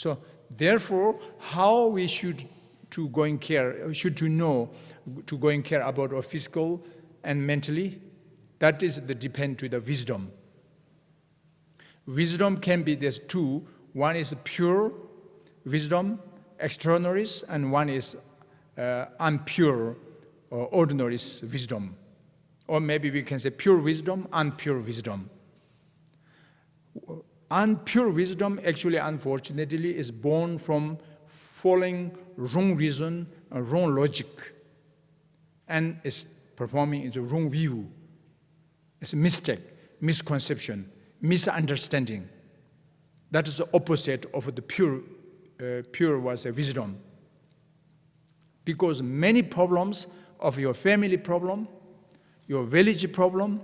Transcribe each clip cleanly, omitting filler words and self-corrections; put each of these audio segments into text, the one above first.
So therefore, how we should to go and care, should to know to go and care about our physical and mentally, that is the depend to the wisdom. Wisdom can be there's two. One is pure wisdom, extraordinaries, and one is unpure or ordinary wisdom. Or maybe we can say pure wisdom, unpure wisdom. Unpure wisdom actually, unfortunately, is born from following wrong reason, wrong logic, and is performing in the wrong view. It's a mistake, misconception, misunderstanding. That is the opposite of the pure was a wisdom. Because many problems of your family problem, your village problem,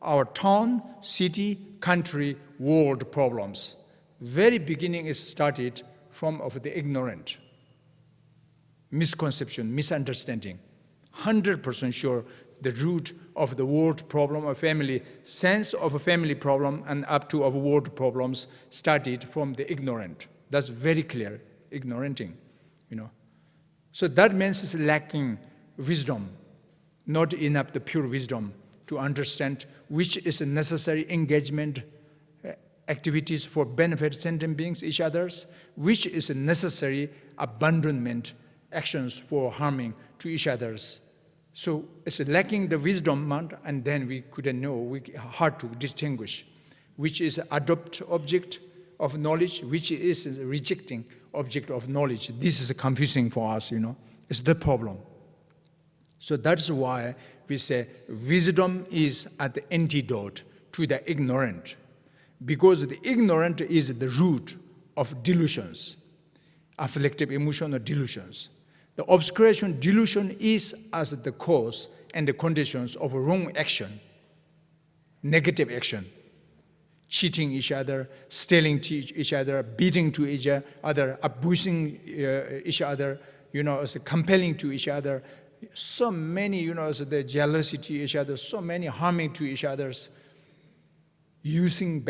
our town, city, country, world problems, very beginning is started from of the ignorant, misconception, misunderstanding. 100% sure the root of the world problem of family, sense of a family problem and up to of world problems started from the ignorant. That's very clear, ignoranting, So that means it's lacking wisdom, not enough the pure wisdom to understand which is a necessary engagement activities for benefit sentient beings, each others, which is a necessary abandonment actions for harming to each others. So it's lacking the wisdom, and then we couldn't know, hard to distinguish, which is adopt object of knowledge, which is rejecting object of knowledge. This is confusing for us, It's the problem. So that's why we say wisdom is at the antidote to the ignorant, because the ignorant is the root of delusions, afflictive emotion or delusions. The obscuration delusion is as the cause and the conditions of wrong action, negative action, cheating each other, stealing to each other, beating to each other, abusing each other, compelling to each other, so many, the jealousy to each other, so many harming to each others, using,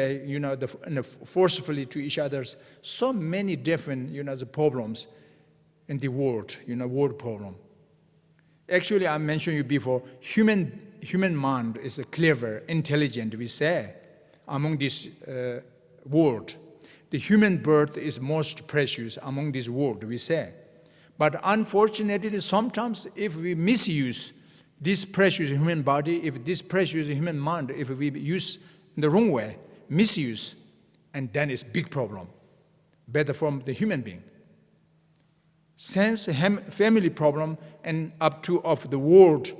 forcefully to each others, so many different, the problems in the world, world problem. Actually, I mentioned you before, human mind is clever, intelligent, we say, among this world. The human birth is most precious among this world, we say. But unfortunately, sometimes if we misuse this precious human body, if this precious human mind, if we use in the wrong way, misuse, and then it's big problem, better from the human being. Since family problem and up to of the world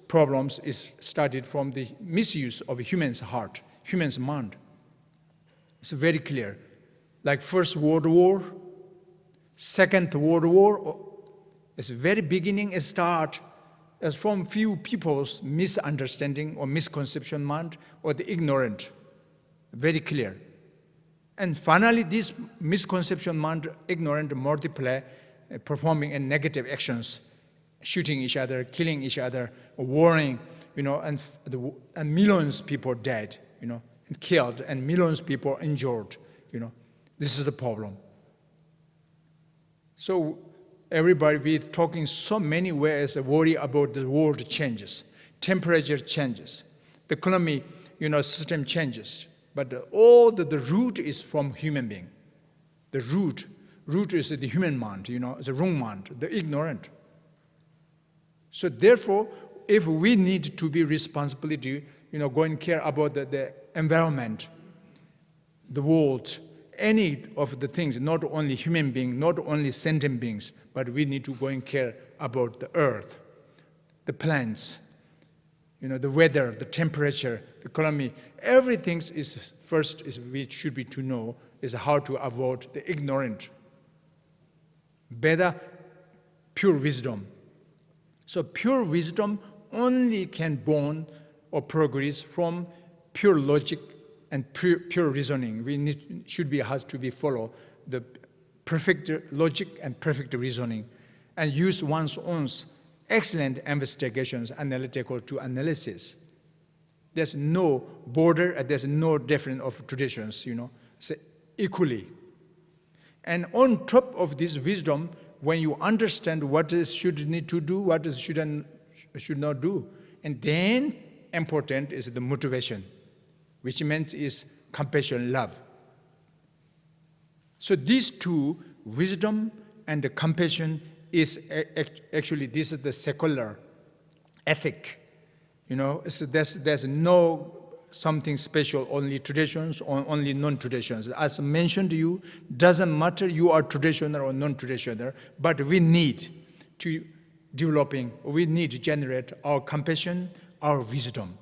problems is started from the misuse of a human's heart, human's mind. It's very clear. Like First World War, Second World War, its very beginning is start as from few people's misunderstanding or misconception mind or the ignorant. Very clear. And finally, this misconception mind, ignorant, multiply, performing in negative actions, shooting each other, killing each other, warring, and millions of people dead, and killed, and millions of people injured, This is the problem. So everybody, we're talking so many ways, worry about the world changes, temperature changes, the economy, system changes, but all the root is from human being. The root is the human mind, the wrong mind, the ignorant. So therefore, if we need to be responsibility, go and care about the environment, the world, any of the things, not only human beings, not only sentient beings, but we need to go and care about the earth, the plants, the weather, the temperature, the economy. Everything is first is we should be to know is how to avoid the ignorant. Better pure wisdom. So pure wisdom only can born or progress from pure logic and pure reasoning. We has to be follow the perfect logic and perfect reasoning, and use one's own excellent investigations, analytical to analysis. There's no border, there's no difference of traditions, so equally. And on top of this wisdom, when you understand what is should need to do, what is should not do, and then important is the motivation, which means is compassion, love. So these two, wisdom and the compassion, is actually this is the secular ethic. So there's no something special, only traditions or only non-traditions. As mentioned to you, doesn't matter you are traditional or non-traditional, but we need to generate our compassion, our wisdom.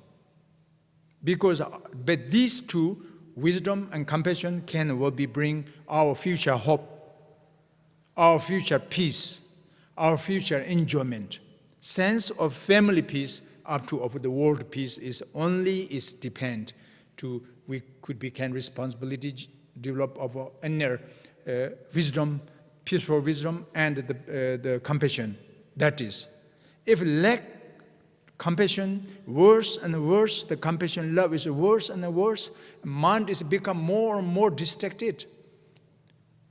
But these two, wisdom and compassion, will bring our future hope, our future peace, our future enjoyment. Sense of family peace up to of the world peace is depend to we can responsibility develop our inner wisdom, peaceful wisdom, and the compassion. That is, if lack compassion, worse and worse, the compassion love is worse and worse, mind is become more and more distracted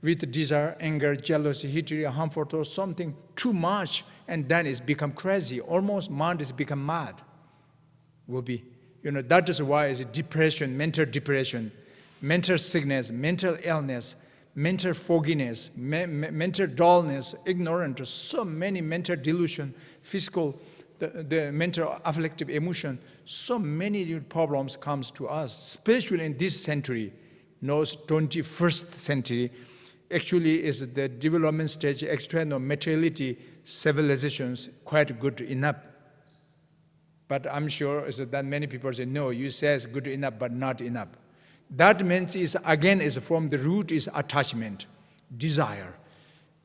with desire, anger, jealousy, hatred, harmful thoughts, something too much, and then it's become crazy. Almost mind is become mad. That is why it's depression, mental sickness, mental illness, mental fogginess, mental dullness, ignorance, so many mental delusion, physical, the mental afflictive emotion, so many problems comes to us, especially in this century, 21st century. Actually, is the development stage, external materiality, civilizations quite good enough. But I'm sure that many people say, no, you say it's good enough, but not enough. That means is from the root is attachment, desire.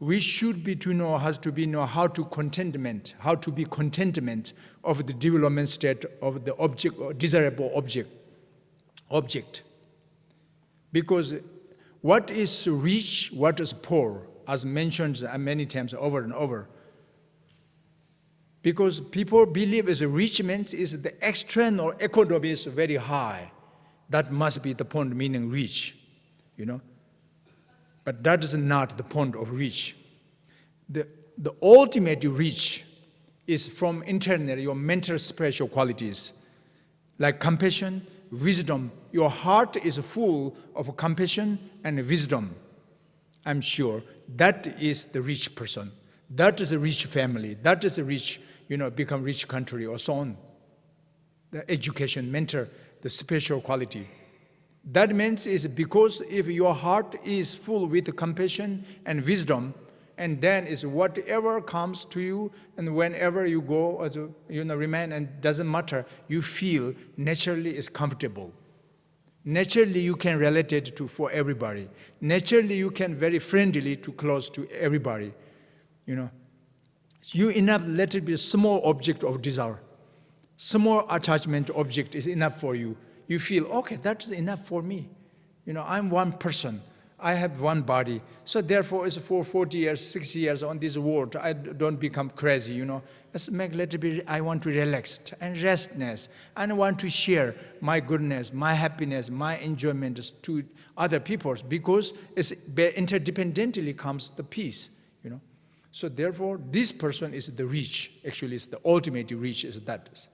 We should be to know how to be contentment of the development state of the object, or desirable object. Because what is rich, what is poor, as mentioned many times over and over. Because people believe as a rich man is the external economy is very high. That must be the point meaning rich, But that is not the point of rich. The ultimate rich is from internal, your mental spiritual qualities, like compassion, wisdom. Your heart is full of compassion and wisdom. I'm sure that is the rich person. That is a rich family. That is a rich, become rich country or so on. The education, mentor, the spiritual quality. That means is because if your heart is full with compassion and wisdom, and then is whatever comes to you, and whenever you go, remain, and doesn't matter, you feel naturally is comfortable. Naturally, you can relate it to for everybody. Naturally, you can very friendly to close to everybody. You enough let it be a small object of desire. Small attachment object is enough for you. You feel, okay, that is enough for me. I'm one person. I have one body. So therefore, it's for 40 years, 60 years on this world, I don't become crazy, I want to relax and restness. And I want to share my goodness, my happiness, my enjoyment to other people, because it's interdependently comes the peace, So therefore, this person is the rich. Actually, it's the ultimate rich is that.